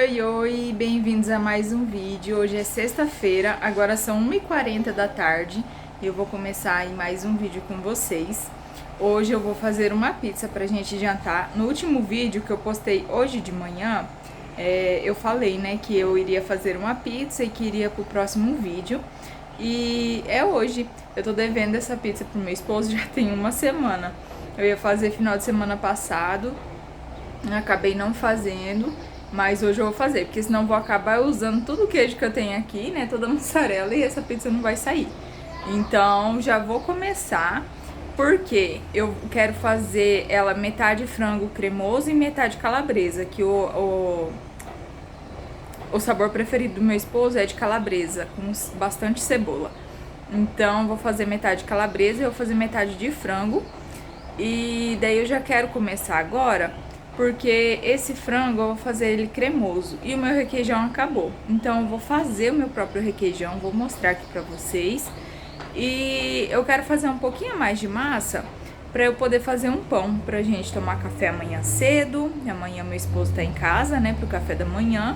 Oi, oi, bem-vindos a mais um vídeo. Hoje é sexta-feira, agora são 1h40 da tarde e eu vou começar aí mais um vídeo com vocês. Hoje eu vou fazer uma pizza pra gente jantar. No último vídeo que eu postei hoje de manhã, eu falei, né, que eu iria fazer uma pizza e que iria pro próximo vídeo. E é hoje. Eu tô devendo essa pizza pro meu esposo já tem uma semana. Eu ia fazer final de semana passado, acabei não fazendo. Mas hoje eu vou fazer, porque senão eu vou acabar usando todo o queijo que eu tenho aqui, né? Toda a mussarela, e essa pizza não vai sair. Então já vou começar, porque eu quero fazer ela metade frango cremoso e metade calabresa, que o sabor preferido do meu esposo é de calabresa, com bastante cebola. Então eu vou fazer metade calabresa e eu vou fazer metade de frango. E daí eu já quero começar agora, porque esse frango eu vou fazer ele cremoso e o meu requeijão acabou. Então eu vou fazer o meu próprio requeijão, vou mostrar aqui pra vocês. E eu quero fazer um pouquinho mais de massa pra eu poder fazer um pão pra gente tomar café amanhã cedo. Amanhã meu esposo tá em casa, né, pro café da manhã.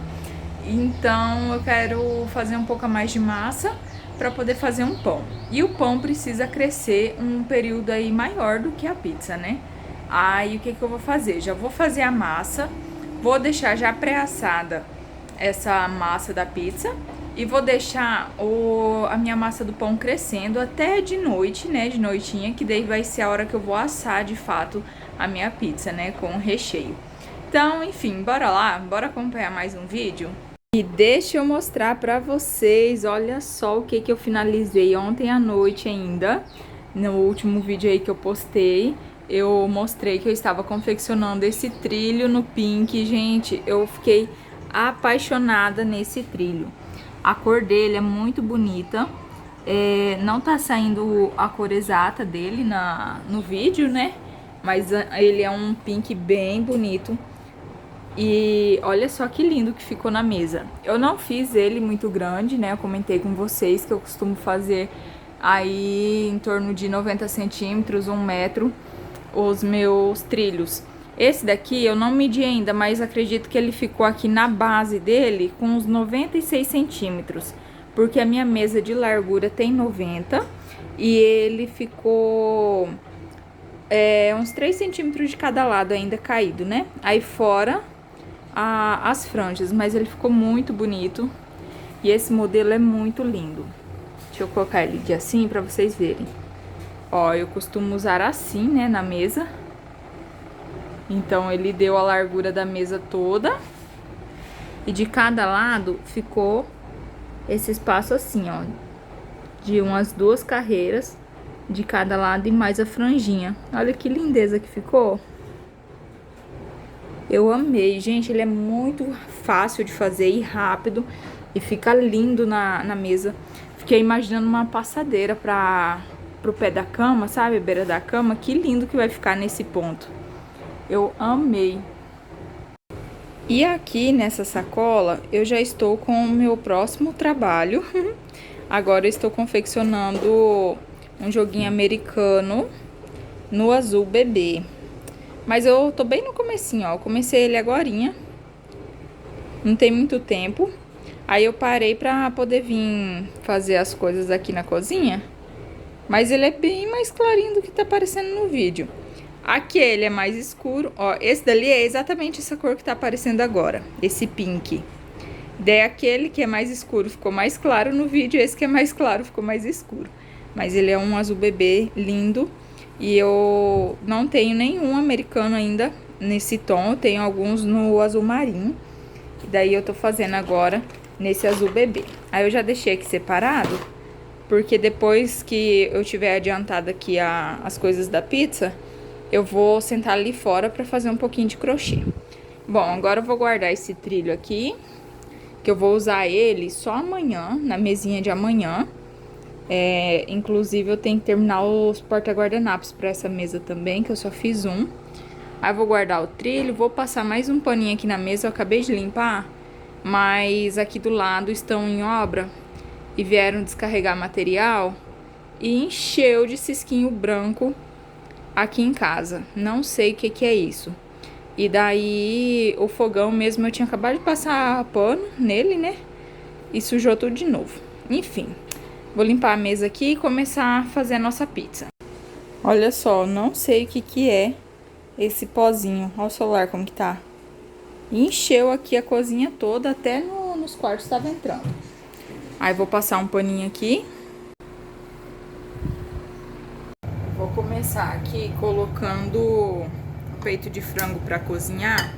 Então eu quero fazer um pouco mais de massa para poder fazer um pão. E o pão precisa crescer um período aí maior do que a pizza, né? Aí o que eu vou fazer? Já vou fazer a massa, vou deixar já pré-assada essa massa da pizza e vou deixar a minha massa do pão crescendo até de noite, né? De noitinha, que daí vai ser a hora que eu vou assar de fato a minha pizza, né? Com o recheio. Então, enfim, bora lá? Bora acompanhar mais um vídeo? E deixa eu mostrar pra vocês, olha só o que eu finalizei ontem à noite ainda. No último vídeo aí que eu postei, eu mostrei que eu estava confeccionando esse trilho no Pink. Gente, eu fiquei apaixonada nesse trilho. A cor dele é muito bonita. Não tá saindo a cor exata dele no vídeo, né? Mas ele é um pink bem bonito. E olha só que lindo que ficou na mesa. Eu não fiz ele muito grande, né? Eu comentei com vocês que eu costumo fazer aí em torno de 90 centímetros, 1 metro, os meus trilhos. Esse daqui eu não medi ainda, mas acredito que ele ficou aqui na base dele com uns 96 centímetros. Porque a minha mesa de largura tem 90 e ele ficou uns 3 centímetros de cada lado ainda caído, né? Aí fora as franjas, mas ele ficou muito bonito e esse modelo é muito lindo. Deixa eu colocar ele de assim pra vocês verem. Ó, eu costumo usar assim, né, na mesa. Então ele deu a largura da mesa toda e de cada lado ficou esse espaço assim, ó, de umas 2 carreiras de cada lado e mais a franjinha. Olha que lindeza que ficou. Eu amei, gente, ele é muito fácil de fazer e rápido e fica lindo na mesa. Fiquei imaginando uma passadeira pro pé da cama, sabe, a beira da cama, que lindo que vai ficar nesse ponto. Eu amei. E aqui nessa sacola eu já estou com o meu próximo trabalho. Agora eu estou confeccionando um joguinho americano no azul bebê. Mas eu tô bem no comecinho, ó. Eu comecei ele agorinha. Não tem muito tempo. Aí eu parei pra poder vir fazer as coisas aqui na cozinha. Mas ele é bem mais clarinho do que tá aparecendo no vídeo. Aquele é mais escuro, ó. Esse dali é exatamente essa cor que tá aparecendo agora. Esse pink. Daí aquele que é mais escuro ficou mais claro no vídeo. Esse que é mais claro ficou mais escuro. Mas ele é um azul bebê lindo. E eu não tenho nenhum americano ainda nesse tom, eu tenho alguns no azul marinho. E daí eu tô fazendo agora nesse azul bebê. Aí eu já deixei aqui separado, porque depois que eu tiver adiantado aqui as coisas da pizza, eu vou sentar ali fora pra fazer um pouquinho de crochê. Bom, agora eu vou guardar esse trilho aqui, que eu vou usar ele só amanhã, na mesinha de amanhã. Inclusive eu tenho que terminar os porta-guardanapos pra essa mesa também, que eu só fiz um. Aí eu vou guardar o trilho, vou passar mais um paninho aqui na mesa, eu acabei de limpar, mas aqui do lado estão em obra e vieram descarregar material e encheu de cisquinho branco aqui em casa. Não sei o que é isso. E daí o fogão mesmo eu tinha acabado de passar pano nele, né? E sujou tudo de novo. Enfim, vou limpar a mesa aqui e começar a fazer a nossa pizza. Olha só, não sei o que que é esse pozinho. Olha o celular como que tá. Encheu aqui a cozinha toda, até nos quartos estava entrando. Aí vou passar um paninho aqui. Vou começar aqui colocando o peito de frango para cozinhar.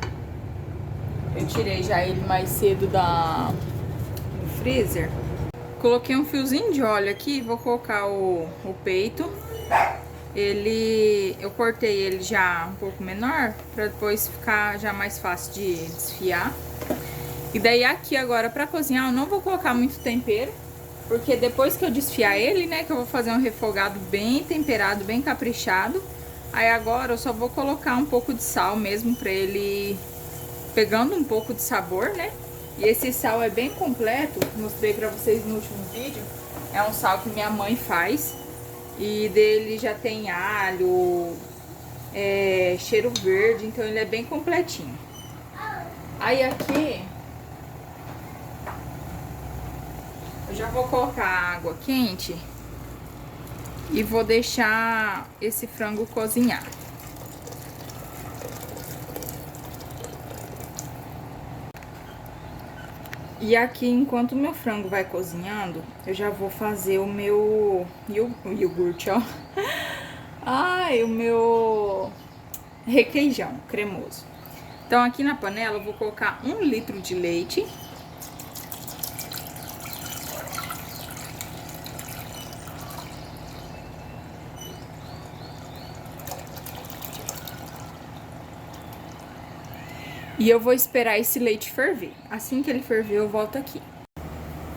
Eu tirei já ele mais cedo do freezer. Coloquei um fiozinho de óleo aqui, vou colocar o peito. Eu cortei ele já um pouco menor, para depois ficar já mais fácil de desfiar. E daí aqui agora para cozinhar eu não vou colocar muito tempero, porque depois que eu desfiar ele, né, que eu vou fazer um refogado bem temperado, bem caprichado. Aí agora eu só vou colocar um pouco de sal mesmo para ele pegando um pouco de sabor, né? E esse sal é bem completo, mostrei pra vocês no último vídeo. É um sal que minha mãe faz. E dele já tem alho, cheiro verde, então ele é bem completinho. Aí aqui, eu já vou colocar água quente e vou deixar esse frango cozinhar. E aqui, enquanto o meu frango vai cozinhando, eu já vou fazer o meu iogurte, ó. Ai, o meu requeijão cremoso. Então, aqui na panela, eu vou colocar 1 litro de leite. E eu vou esperar esse leite ferver. Assim que ele ferver, eu volto aqui.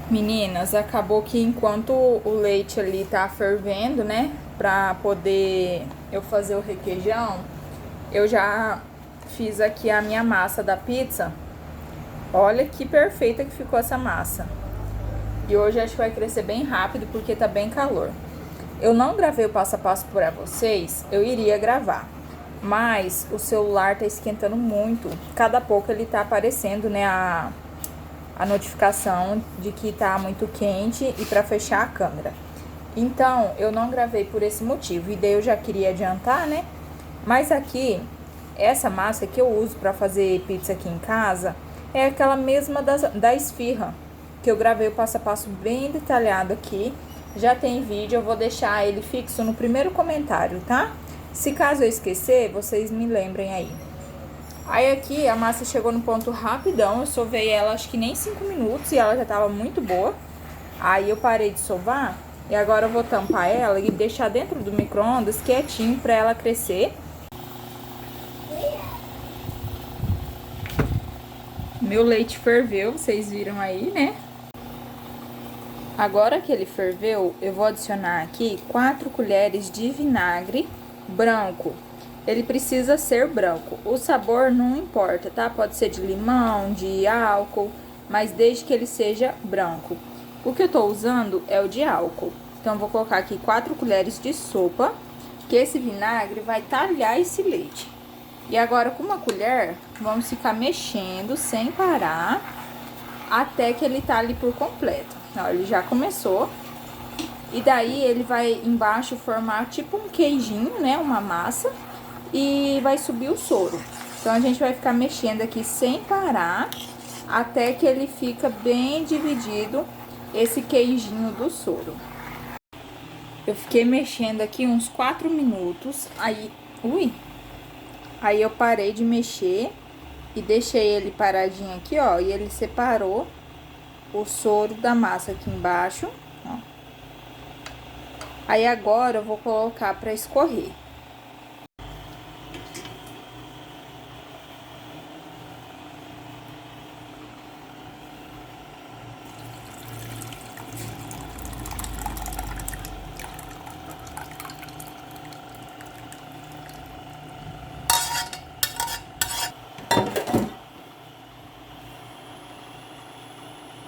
Meninas, acabou que enquanto o leite ali tá fervendo, né? Pra poder eu fazer o requeijão, eu já fiz aqui a minha massa da pizza. Olha que perfeita que ficou essa massa. E hoje acho que vai crescer bem rápido porque tá bem calor. Eu não gravei o passo a passo pra vocês, eu iria gravar. Mas o celular tá esquentando muito. Cada pouco ele tá aparecendo, né, a notificação de que tá muito quente e pra fechar a câmera. Então, eu não gravei por esse motivo. E daí eu já queria adiantar, né? Mas aqui, essa massa que eu uso pra fazer pizza aqui em casa é aquela mesma da esfirra, que eu gravei o passo a passo bem detalhado aqui. Já tem vídeo, eu vou deixar ele fixo no primeiro comentário, tá? Se caso eu esquecer, vocês me lembrem aí. Aí aqui a massa chegou no ponto rapidão, eu sovei ela acho que nem 5 minutos e ela já tava muito boa. Aí eu parei de sovar e agora eu vou tampar ela e deixar dentro do micro-ondas quietinho pra ela crescer. Meu leite ferveu, vocês viram aí, né? Agora que ele ferveu, eu vou adicionar aqui 4 colheres de vinagre branco. Ele precisa ser branco. O sabor não importa, tá? Pode ser de limão, de álcool, mas desde que ele seja branco. O que eu tô usando é o de álcool. Então, vou colocar aqui 4 colheres de sopa, que esse vinagre vai talhar esse leite. E agora, com uma colher, vamos ficar mexendo sem parar, até que ele talhe por completo. Ó, ele já começou. E daí, ele vai embaixo formar tipo um queijinho, né? Uma massa. E vai subir o soro. Então, a gente vai ficar mexendo aqui sem parar, até que ele fica bem dividido, esse queijinho do soro. Eu fiquei mexendo aqui uns 4 minutos, aí eu parei de mexer e deixei ele paradinho aqui, ó, e ele separou o soro da massa aqui embaixo, ó. Aí agora eu vou colocar pra escorrer.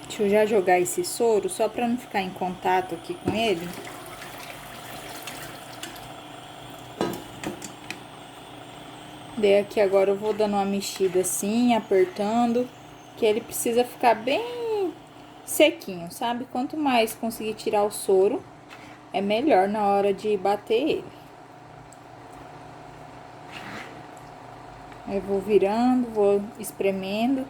Deixa eu já jogar esse soro, só pra não ficar em contato aqui com ele. Daí aqui agora eu vou dando uma mexida assim, apertando, que ele precisa ficar bem sequinho, sabe? Quanto mais conseguir tirar o soro, é melhor na hora de bater ele. Eu vou virando, vou espremendo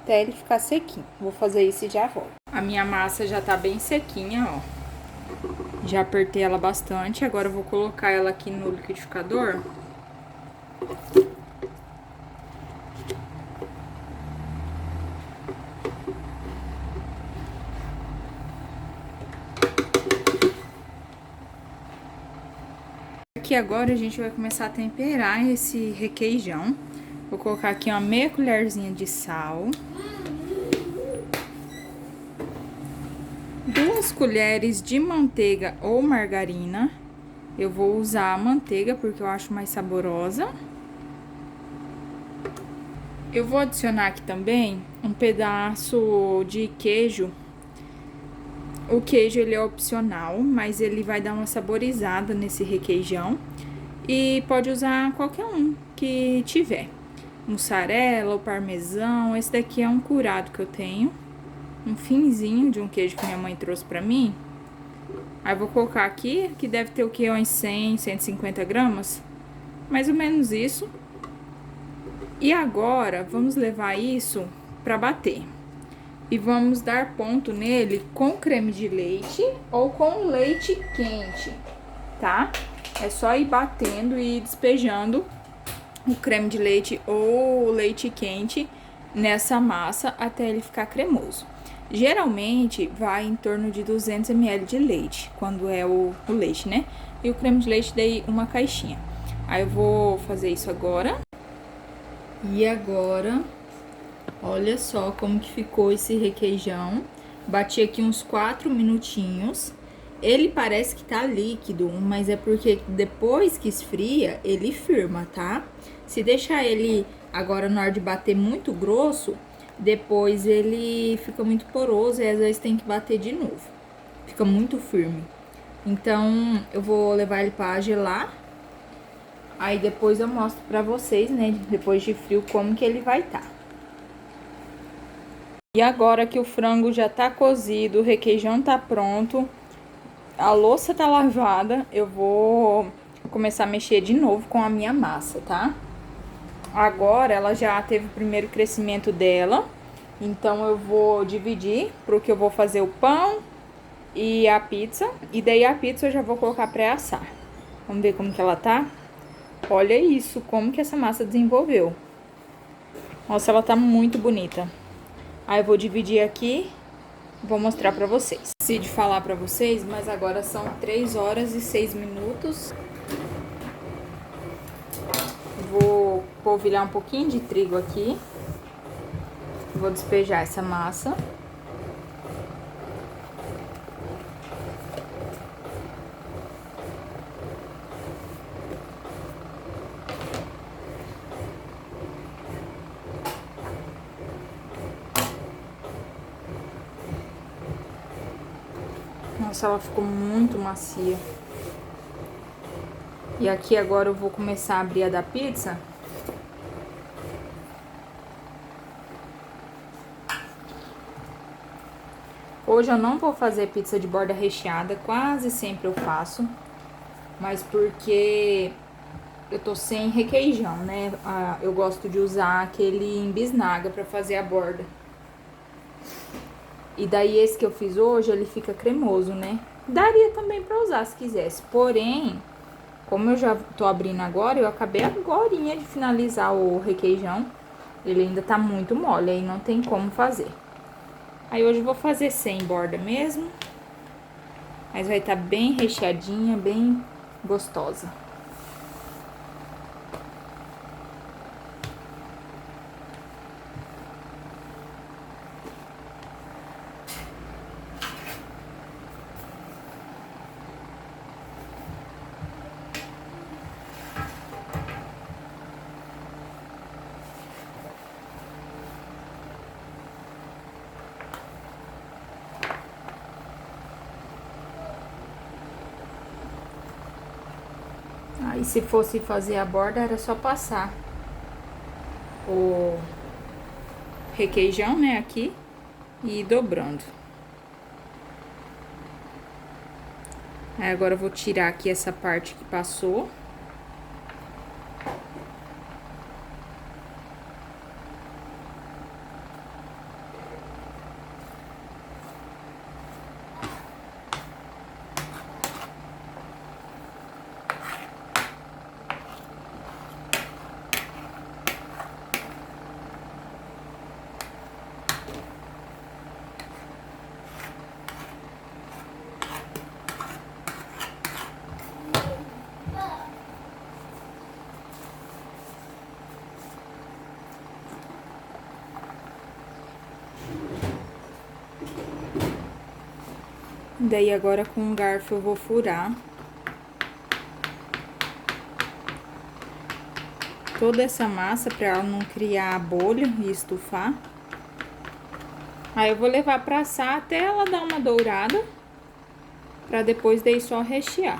até ele ficar sequinho. Vou fazer isso e já volto. A minha massa já tá bem sequinha, ó. Já apertei ela bastante, agora eu vou colocar ela aqui no liquidificador. Aqui agora a gente vai começar a temperar esse requeijão. Vou colocar aqui uma meia colherzinha de sal. 2 colheres de manteiga ou margarina. Eu vou usar a manteiga porque eu acho mais saborosa. Eu vou adicionar aqui também um pedaço de queijo. O queijo, ele é opcional, mas ele vai dar uma saborizada nesse requeijão. E pode usar qualquer um que tiver. Mussarela ou parmesão. Esse daqui é um curado que eu tenho. Um finzinho de um queijo que minha mãe trouxe pra mim. Aí eu vou colocar aqui, que deve ter o que? Uns 100, 150 gramas. Mais ou menos isso. E agora, vamos levar isso pra bater. E vamos dar ponto nele com creme de leite ou com leite quente, tá? É só ir batendo e despejando o creme de leite ou o leite quente nessa massa até ele ficar cremoso. Geralmente vai em torno de 200 ml de leite, quando é o leite, né? E o creme de leite daí uma caixinha. Aí eu vou fazer isso agora. E agora, olha só como que ficou esse requeijão. Bati aqui uns 4 minutinhos. Ele parece que tá líquido, mas é porque depois que esfria, ele firma, tá? Se deixar ele agora na hora de bater muito grosso, depois ele fica muito poroso e às vezes tem que bater de novo. Fica muito firme. Então, eu vou levar ele pra gelar. Aí depois eu mostro pra vocês, né, depois de frio, como que ele vai tá. E agora que o frango já tá cozido, o requeijão tá pronto, a louça tá lavada, eu vou começar a mexer de novo com a minha massa, tá? Agora ela já teve o primeiro crescimento dela, então eu vou dividir pro que eu vou fazer o pão e a pizza. E daí a pizza eu já vou colocar pra assar. Vamos ver como que ela tá? Olha isso, como que essa massa desenvolveu. Nossa, ela tá muito bonita. Aí eu vou dividir aqui, vou mostrar pra vocês. Esqueci de falar pra vocês, mas agora são 3 horas e 6 minutos. Vou polvilhar um pouquinho de trigo aqui. Vou despejar essa massa. Nossa, ela ficou muito macia. E aqui agora eu vou começar a abrir a da pizza. Hoje eu não vou fazer pizza de borda recheada, quase sempre eu faço. Mas porque eu tô sem requeijão, né? Eu gosto de usar aquele em bisnaga pra fazer a borda. E daí esse que eu fiz hoje, ele fica cremoso, né? Daria também pra usar se quisesse. Porém, como eu já tô abrindo agora, eu acabei agorinha de finalizar o requeijão. Ele ainda tá muito mole, aí não tem como fazer. Aí hoje eu vou fazer sem borda mesmo. Mas vai estar bem recheadinha, bem gostosa. Aí se fosse fazer a borda era só passar o requeijão, né, aqui e ir dobrando. Aí agora eu vou tirar aqui essa parte que passou. Daí agora com um garfo eu vou furar toda essa massa para ela não criar bolha e estufar. Aí eu vou levar pra assar até ela dar uma dourada, pra depois daí só rechear.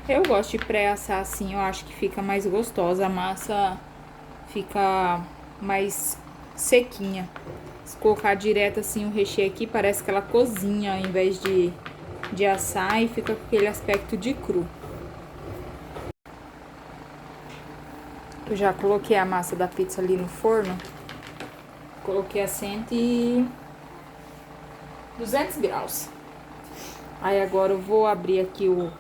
Eu gosto de pré-assar assim, eu acho que fica mais gostosa, a massa fica mais sequinha. Se colocar direto assim o recheio aqui, parece que ela cozinha ao invés de assar e fica com aquele aspecto de cru. Eu já coloquei a massa da pizza ali no forno. Coloquei a 200 graus. Aí agora eu vou abrir aqui o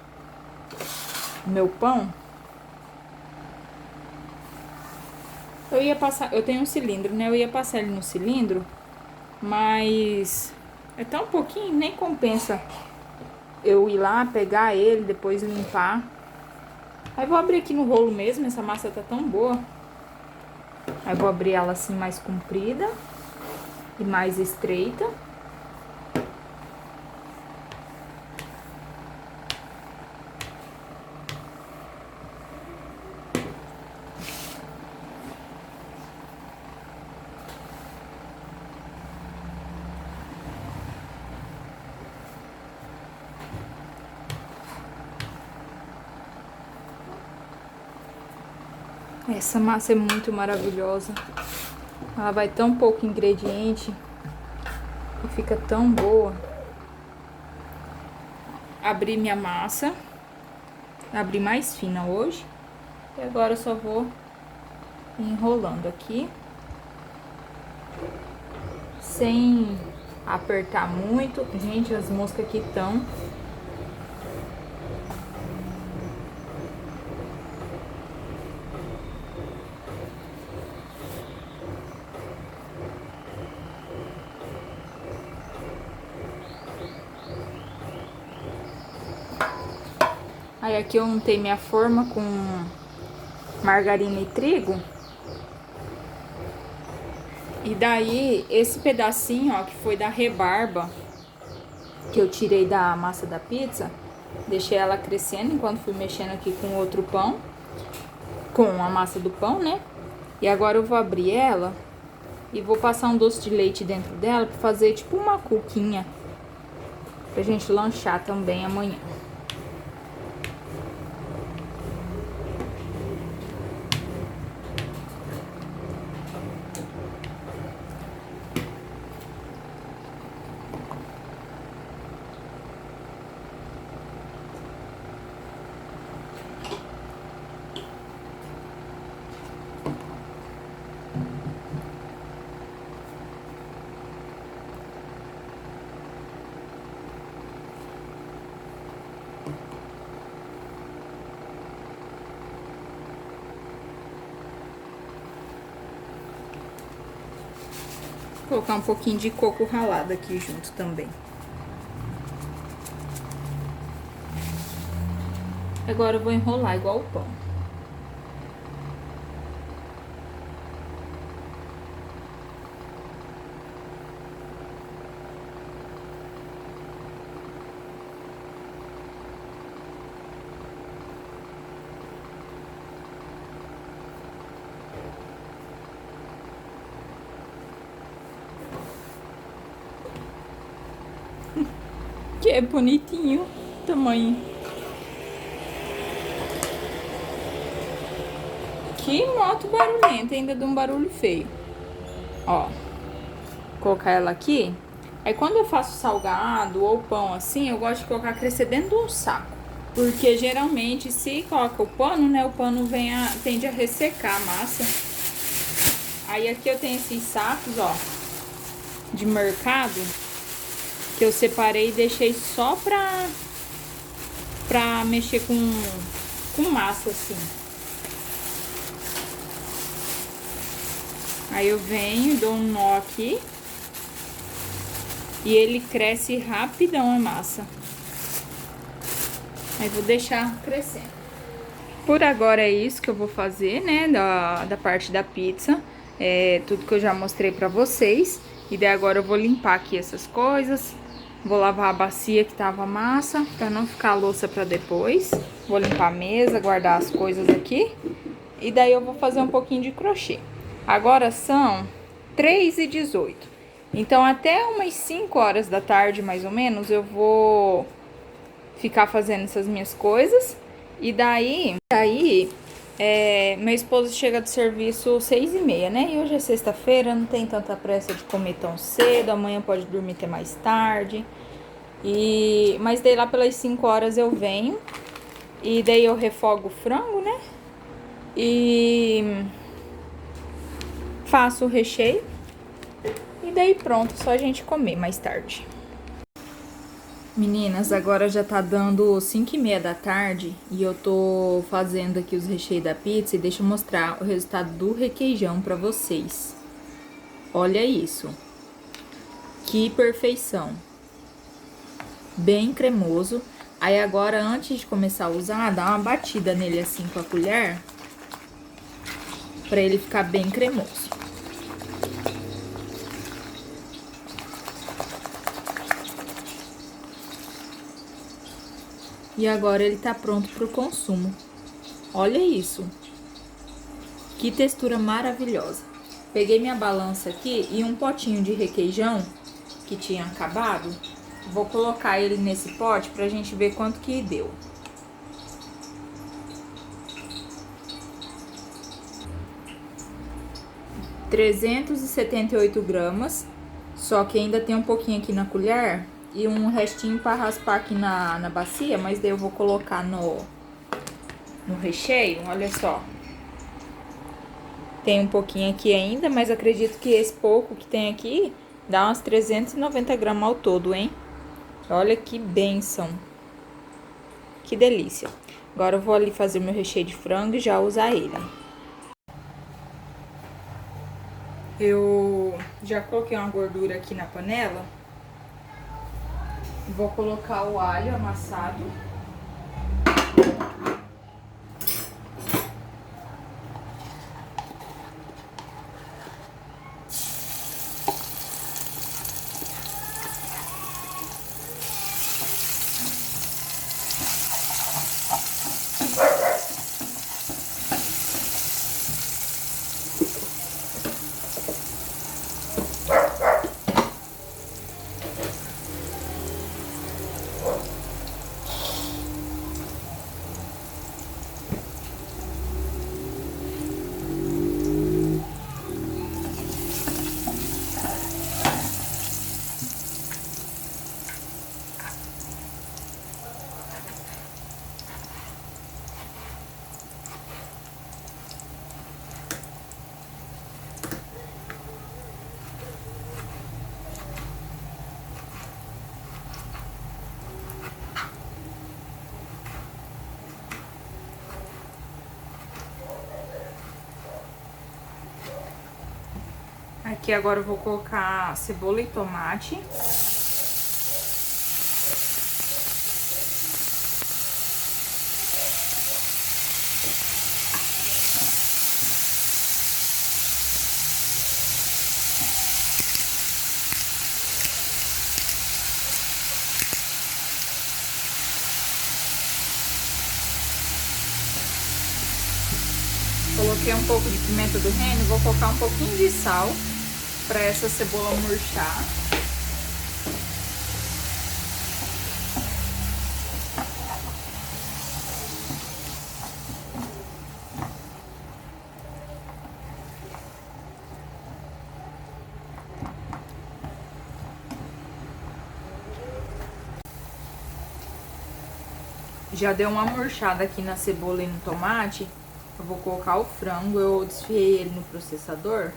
meu pão. Eu ia passar, eu tenho um cilindro, né? Eu ia passar ele no cilindro, mas é tão pouquinho, nem compensa eu ir lá, pegar ele, depois limpar. Aí vou abrir aqui no rolo mesmo, essa massa tá tão boa. Aí vou abrir ela assim mais comprida e mais estreita. Essa massa é muito maravilhosa. Ela vai tão pouco ingrediente e fica tão boa. Abri minha massa. Abri mais fina hoje. E agora eu só vou enrolando aqui. Sem apertar muito. Gente, as moscas aqui estão... Aí aqui eu untei minha forma com margarina e trigo. E daí, esse pedacinho, ó, que foi da rebarba, que eu tirei da massa da pizza, deixei ela crescendo enquanto fui mexendo aqui com outro pão, com a massa do pão, né? E agora eu vou abrir ela e vou passar um doce de leite dentro dela pra fazer tipo uma cuquinha pra gente lanchar também amanhã. Vou colocar um pouquinho de coco ralado aqui junto também. Agora eu vou enrolar igual o pão. Que é bonitinho o tamanho. Que moto barulhenta, ainda de um barulho feio. Ó, vou colocar ela aqui. Aí quando eu faço salgado ou pão assim, eu gosto de colocar crescer dentro de um saco. Porque geralmente se coloca o pano, né, o pano tende a ressecar a massa. Aí aqui eu tenho esses sacos, ó, de mercado, que eu separei e deixei só pra mexer com massa assim. Aí eu venho, dou um nó aqui e ele cresce rapidão a massa. Aí vou deixar crescendo. Por agora é isso que eu vou fazer, né, da parte da pizza. É tudo que eu já mostrei pra vocês. E daí agora eu vou limpar aqui essas coisas. Vou lavar a bacia que tava massa, pra não ficar louça pra depois. Vou limpar a mesa, guardar as coisas aqui. E daí eu vou fazer um pouquinho de crochê. Agora são 3h18. Então até umas 5 horas da tarde, mais ou menos, eu vou ficar fazendo essas minhas coisas. E daí meu esposo chega do serviço 6h30, né? E hoje é sexta-feira, não tem tanta pressa de comer tão cedo. Amanhã pode dormir até mais tarde. Mas daí lá pelas 5 horas eu venho. E daí eu refogo o frango, né? E faço o recheio. E daí pronto, só a gente comer mais tarde. Meninas, agora já tá dando 5h30 da tarde e eu tô fazendo aqui os recheios da pizza e deixa eu mostrar o resultado do requeijão pra vocês. Olha isso. Que perfeição. Bem cremoso. Aí agora, antes de começar a usar, dá uma batida nele assim com a colher pra ele ficar bem cremoso. E agora ele tá pronto pro consumo. Olha isso. Que textura maravilhosa. Peguei minha balança aqui e um potinho de requeijão que tinha acabado. Vou colocar ele nesse pote pra gente ver quanto que deu. — 378 gramas. Só que ainda tem um pouquinho aqui na colher e um restinho para raspar aqui na bacia, mas daí eu vou colocar no recheio. Olha só. Tem um pouquinho aqui ainda, mas acredito que esse pouco que tem aqui dá umas 390 gramas ao todo, hein? Olha que bênção. Que delícia. Agora eu vou ali fazer meu recheio de frango e já usar ele. Eu já coloquei uma gordura aqui na panela. Vou colocar o alho amassado. Aqui agora eu vou colocar cebola e tomate. Coloquei um pouco de pimenta do reino, vou colocar um pouquinho de sal para essa cebola murchar. Já deu uma murchada aqui na cebola e no tomate. Eu vou colocar o frango, eu desfiei ele no processador.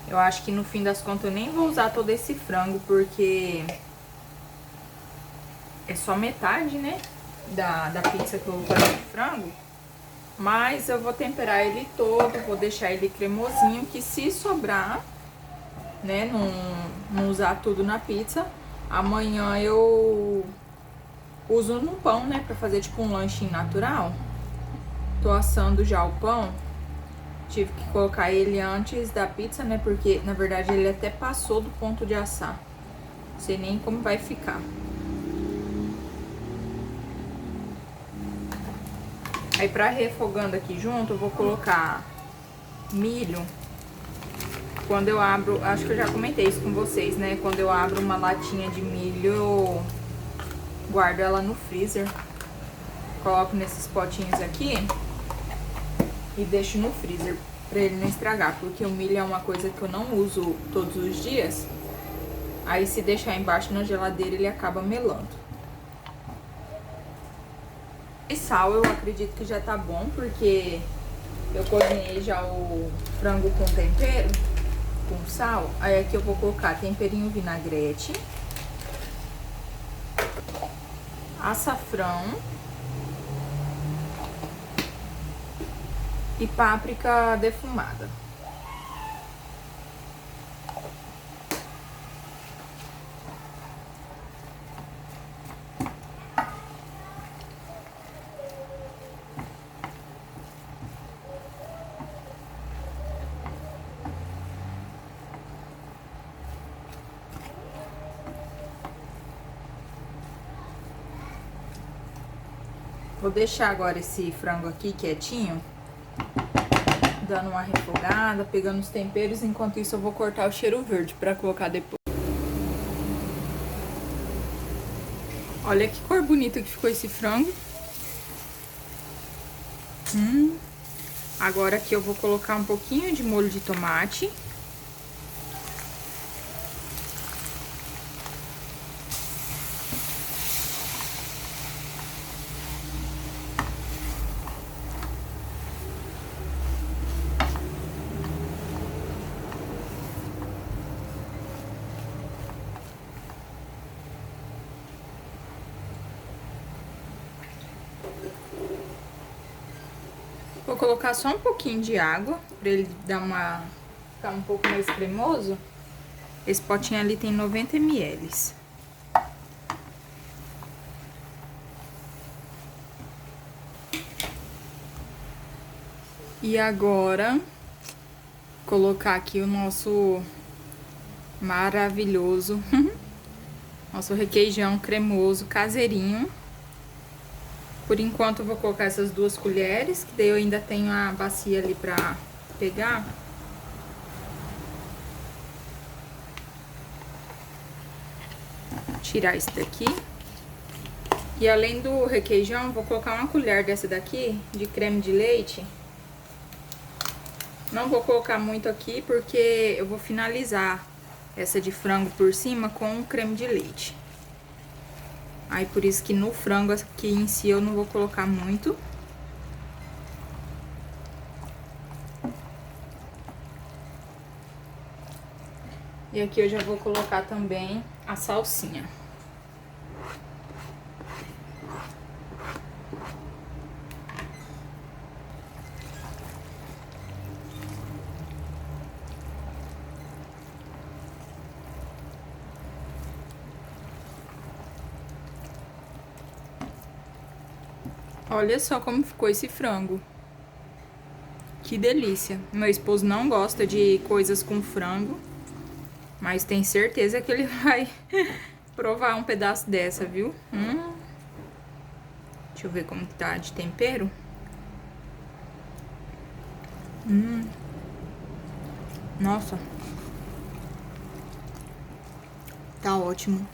Eu acho que no fim das contas eu nem vou usar todo esse frango, porque é só metade, né, da pizza que eu vou fazer de frango. Mas eu vou temperar ele todo, vou deixar ele cremosinho, que se sobrar, né, não usar tudo na pizza, amanhã eu uso no pão, né, pra fazer tipo um lanchinho natural. Tô assando já o pão. Tive que colocar ele antes da pizza, né, porque na verdade ele até passou do ponto de assar. Não sei nem como vai ficar. Aí pra refogando aqui junto, eu vou colocar milho. Quando eu abro, acho que eu já comentei isso com vocês, né? Quando eu abro uma latinha de milho, eu guardo ela no freezer. Coloco nesses potinhos aqui e deixo no freezer pra ele não estragar. Porque o milho é uma coisa que eu não uso todos os dias. Aí se deixar embaixo na geladeira, ele acaba melando. E sal eu acredito que já tá bom, porque eu cozinhei já o frango com tempero, com sal. Aí aqui eu vou colocar temperinho vinagrete, açafrão e páprica defumada. Vou deixar agora esse frango aqui quietinho, dando uma refogada, pegando os temperos. Enquanto isso eu vou cortar o cheiro verde pra colocar depois. Olha que cor bonita que ficou esse frango. Agora aqui eu vou colocar um pouquinho de molho de tomate. Vou colocar só um pouquinho de água, pra ele ficar um pouco mais cremoso. Esse potinho ali tem 90 ml. E agora, colocar aqui o nosso maravilhoso, nosso requeijão cremoso caseirinho. Por enquanto eu vou colocar essas 2 colheres, que daí eu ainda tenho a bacia ali pra pegar. Tirar isso daqui. E além do requeijão, vou colocar uma colher dessa daqui, de creme de leite. Não vou colocar muito aqui, porque eu vou finalizar essa de frango por cima com creme de leite. Aí, por isso que no frango aqui em si eu não vou colocar muito. E aqui eu já vou colocar também a salsinha. Olha só como ficou esse frango. Que delícia. Meu esposo não gosta de coisas com frango, mas tem certeza que ele vai provar um pedaço dessa, viu? Deixa eu ver como que tá de tempero. Nossa. Tá ótimo.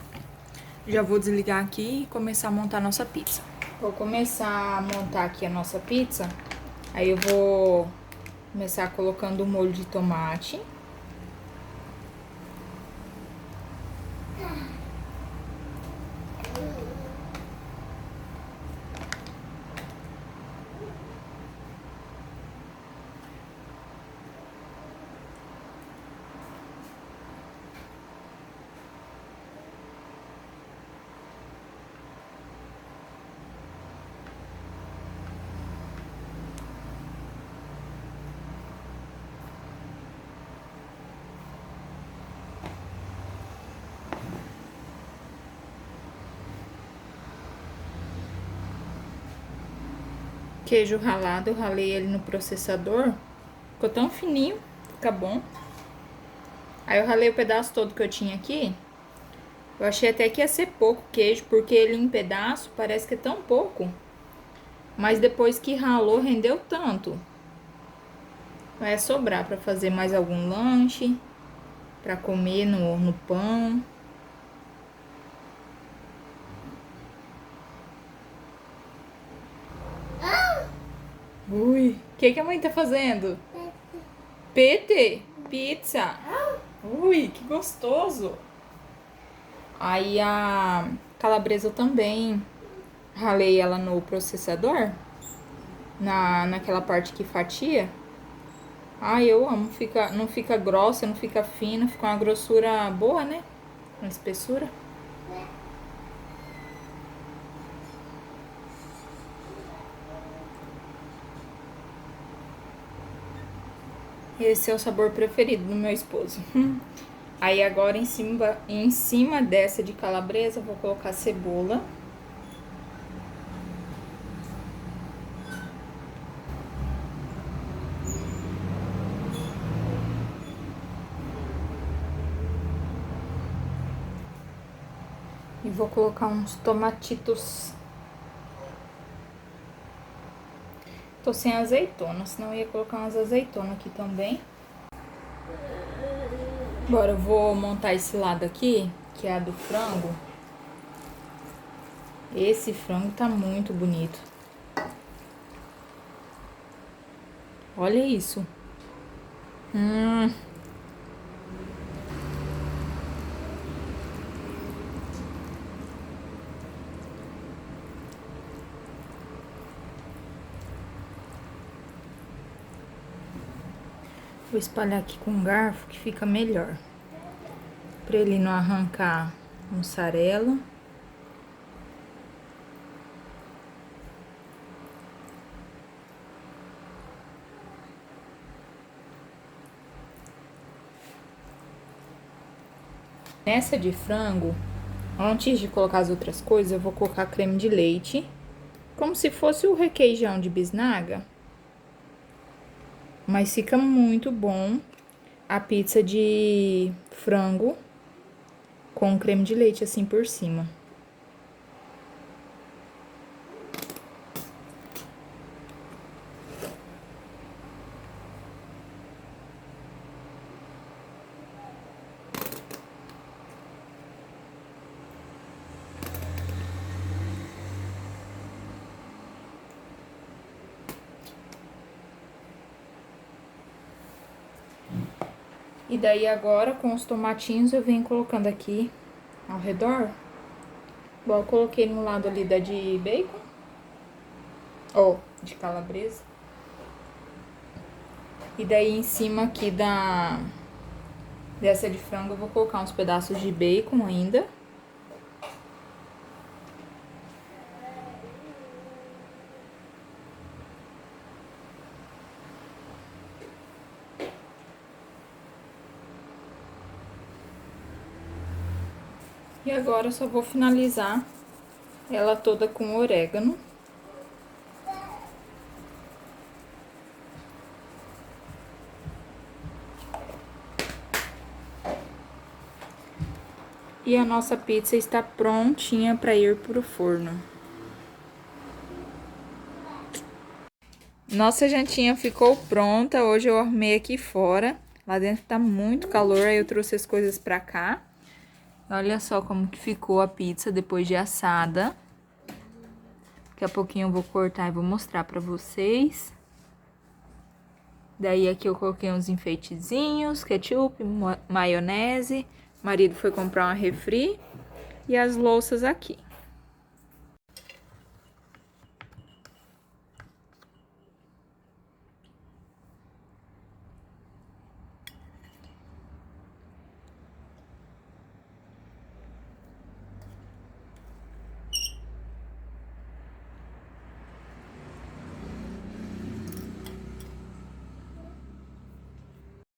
Já vou desligar aqui e começar a montar a nossa pizza. Vou começar a montar aqui a nossa pizza. Aí eu vou começar colocando o molho de tomate. queijo ralado, eu ralei ele no processador. Ficou tão fininho, fica bom. Aí eu ralei o pedaço todo que eu tinha aqui. Eu achei até que ia ser pouco queijo, porque ele em pedaço parece que é tão pouco. Mas depois que ralou, rendeu tanto. Vai sobrar pra fazer mais algum lanche, pra comer no pão. Ui, o que a mãe tá fazendo? Pete? Pizza. Ui, que gostoso. Aí a calabresa eu também ralei ela no processador, naquela parte que fatia. Ai, eu amo, não fica grossa, não fica fina, fica uma grossura boa, né? Uma espessura. Esse é o sabor preferido do meu esposo. Aí agora em cima dessa de calabresa eu vou colocar cebola. E vou colocar uns tomatitos. Tô sem azeitona, senão eu ia colocar umas azeitonas aqui também. Agora eu vou montar esse lado aqui, que é a do frango. Esse frango tá muito bonito. Olha isso. Vou espalhar aqui com um garfo que fica melhor. Pra ele não arrancar mussarela. Nessa de frango, antes de colocar as outras coisas, eu vou colocar creme de leite. Como se fosse o requeijão de bisnaga. Mas fica muito bom a pizza de frango com creme de leite assim por cima. E daí agora, com os tomatinhos, eu venho colocando aqui ao redor. Igual eu coloquei no lado ali da de bacon. Ou de calabresa. E daí em cima aqui dessa de frango eu vou colocar uns pedaços de bacon ainda. E agora eu só vou finalizar ela toda com orégano. E a nossa pizza está prontinha para ir pro forno. Nossa jantinha ficou pronta. Hoje eu arrumei aqui fora. Lá dentro tá muito calor, aí eu trouxe as coisas pra cá. Olha só como que ficou a pizza depois de assada. Daqui a pouquinho eu vou cortar e vou mostrar pra vocês. Daí aqui eu coloquei uns enfeitezinhos, ketchup, maionese. O marido foi comprar uma refri e as louças aqui.